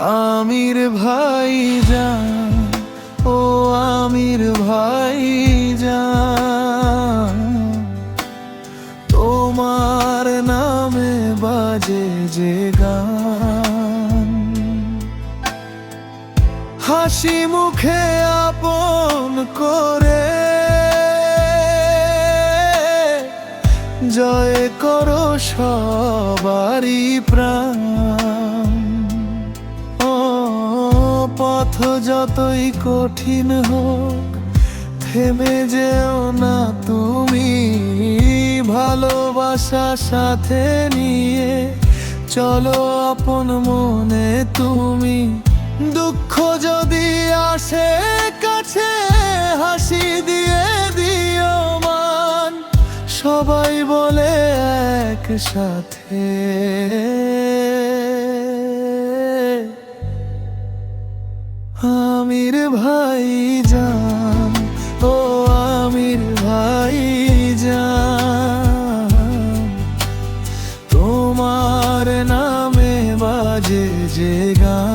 আমির ভাইজান, ও আমির ভাইজান, তোমার নামে বাজে যে গান, হাসি মুখে আপন করে জয় করো সবারই প্রাণ। ও পথ যতই কঠিন হোক থেমে যেও না তুমি, ভালোবাসা সাথে নিয়ে চলো আপন মনে তুমি। দুঃখ যদি আসে কাছে হাসি দিয়ে দিও মান, সবাই বলে একসাথে আমির ভাইজান, ও আমির ভাইজান, তোমার নামে বাজে যে গান,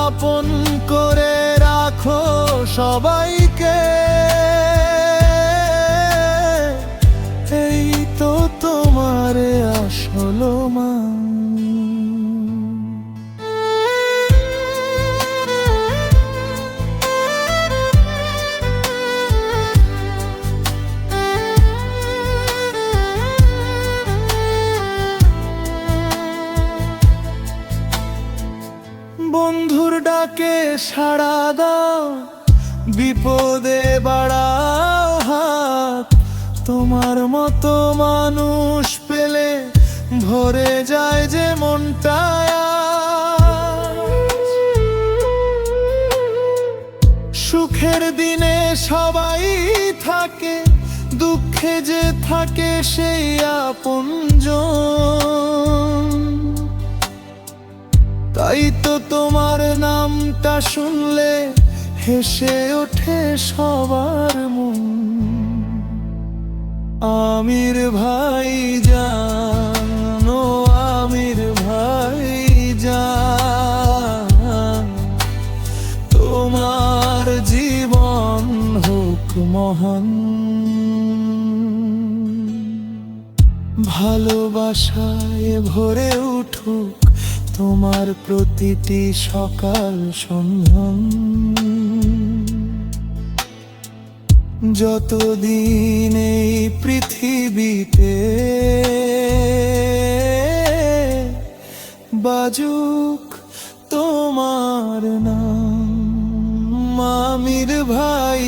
আপন করে রাখো সবাইকে, এই তো তোমার আসল মান। বন্ধুর ডাকে সাড়া দাও, বিপদে বাড়াও হাত, তোমার মতো মানুষ পেলে ভরে যায় যে মনটা। সুখের দিনে সবাই থাকে, দুঃখে যে থাকে সেই আপনজন। তাই তো তোমার নামটা শুনলে হেসে ওঠে সবার মন। আমির ভাইজান, ও আমির ভাইজান, তোমার জীবন হোক মহান, ভালোবাসায় ভরে উঠুক তোমার প্রতিটি সকাল সন্ধ্যা। যতদিন এই পৃথিবীতে বাজুক তোমার নাম, আমির ভাই।